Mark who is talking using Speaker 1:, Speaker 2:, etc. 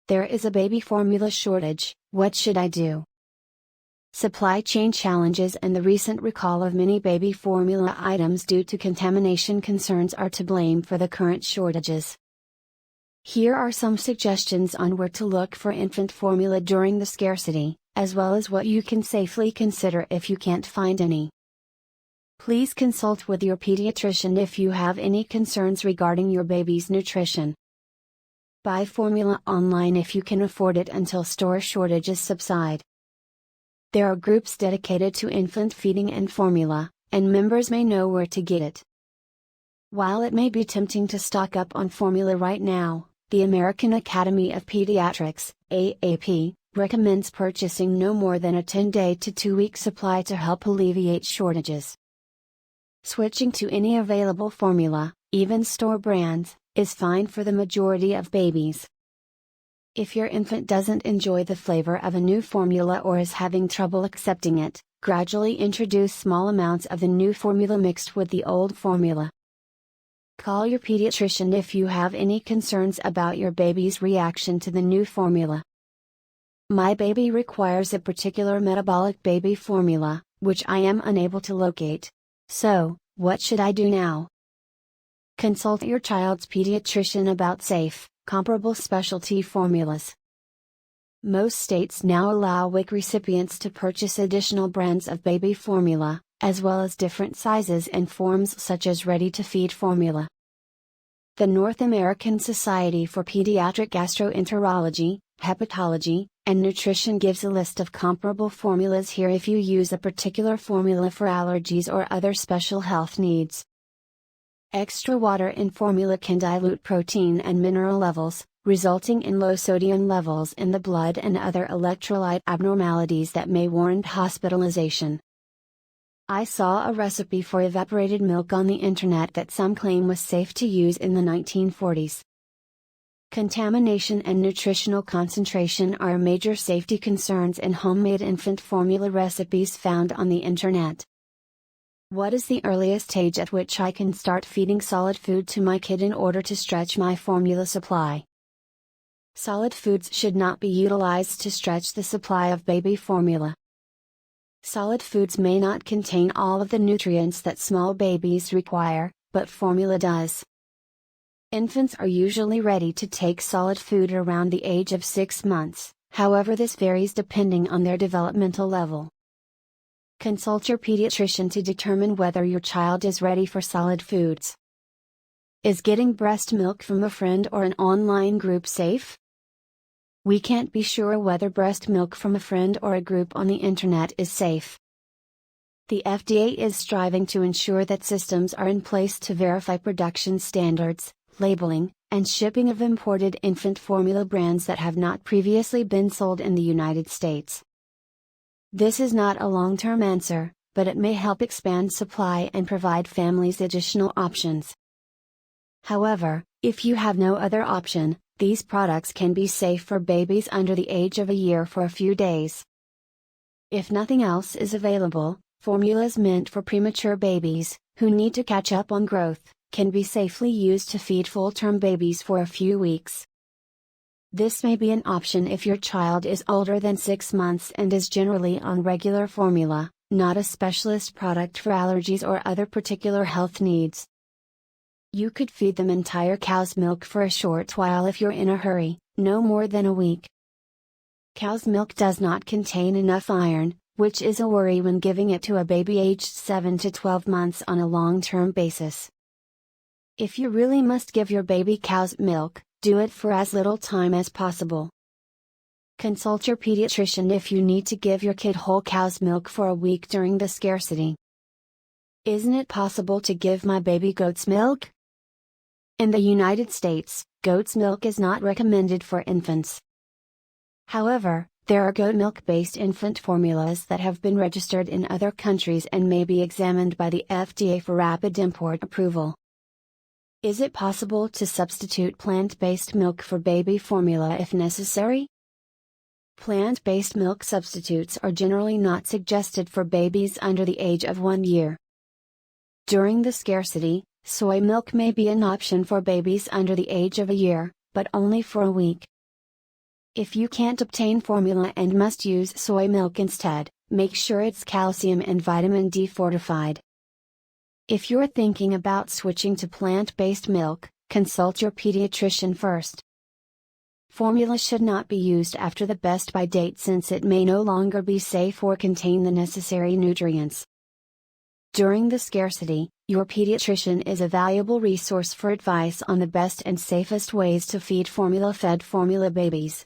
Speaker 1: There is a baby formula shortage, what should I do? Supply chain challenges and the recent recall of many baby formula items due to contamination concerns are to blame for the current shortages. Here are some suggestions on where to look for infant formula during the scarcity, as well as what you can safely consider if you can't find any. Please consult with your pediatrician if you have any concerns regarding your baby's nutrition. Buy formula online if you can afford it until store shortages subside. There are groups dedicated to infant feeding and formula, and members may know where to get it. While it may be tempting to stock up on formula right now, the American Academy of Pediatrics, AAP, recommends purchasing no more than a 10-day to 2-week supply to help alleviate shortages. Switching to any available formula, even store brands, is fine for the majority of babies. If your infant doesn't enjoy the flavor of a new formula or is having trouble accepting it, gradually introduce small amounts of the new formula mixed with the old formula. Call your pediatrician if you have any concerns about your baby's reaction to the new formula. My baby requires a particular metabolic baby formula, which I am unable to locate. So, what should I do now? Consult your child's pediatrician about safe, comparable specialty formulas. Most states now allow WIC recipients to purchase additional brands of baby formula, as well as different sizes and forms such as ready-to-feed formula. The North American Society for Pediatric Gastroenterology, Hepatology, and Nutrition gives a list of comparable formulas here if you use a particular formula for allergies or other special health needs. Extra water in formula can dilute protein and mineral levels, resulting in low sodium levels in the blood and other electrolyte abnormalities that may warrant hospitalization. I saw a recipe for evaporated milk on the internet that some claim was safe to use in the 1940s. Contamination and nutritional concentration are major safety concerns in homemade infant formula recipes found on the internet. What is the earliest age at which I can start feeding solid food to my kid in order to stretch my formula supply? Solid foods should not be utilized to stretch the supply of baby formula. Solid foods may not contain all of the nutrients that small babies require, but formula does. Infants are usually ready to take solid food around the age of 6 months, however this varies depending on their developmental level. Consult your pediatrician to determine whether your child is ready for solid foods. Is getting breast milk from a friend or an online group safe? We can't be sure whether breast milk from a friend or a group on the internet is safe. The FDA is striving to ensure that systems are in place to verify production standards, labeling, and shipping of imported infant formula brands that have not previously been sold in the United States. This is not a long-term answer, but it may help expand supply and provide families additional options. However, if you have no other option, these products can be safe for babies under the age of a year for a few days. If nothing else is available, formulas meant for premature babies, who need to catch up on growth, can be safely used to feed full-term babies for a few weeks. This may be an option if your child is older than 6 months and is generally on regular formula, not a specialist product for allergies or other particular health needs. You could feed them entire cow's milk for a short while if you're in a hurry, no more than a week. Cow's milk does not contain enough iron, which is a worry when giving it to a baby aged 7 to 12 months on a long-term basis. If you really must give your baby cow's milk, do it for as little time as possible. Consult your pediatrician if you need to give your kid whole cow's milk for a week during the scarcity. Isn't it possible to give my baby goat's milk? In the United States, goat's milk is not recommended for infants. However, there are goat milk-based infant formulas that have been registered in other countries and may be examined by the FDA for rapid import approval. Is it possible to substitute plant-based milk for baby formula if necessary? Plant-based milk substitutes are generally not suggested for babies under the age of 1 year. During the scarcity, soy milk may be an option for babies under the age of a year, but only for a week. If you can't obtain formula and must use soy milk instead, make sure it's calcium and vitamin D fortified. If you're thinking about switching to plant-based milk, consult your pediatrician first. Formula should not be used after the best by date since it may no longer be safe or contain the necessary nutrients. During the scarcity, your pediatrician is a valuable resource for advice on the best and safest ways to feed formula-fed formula babies.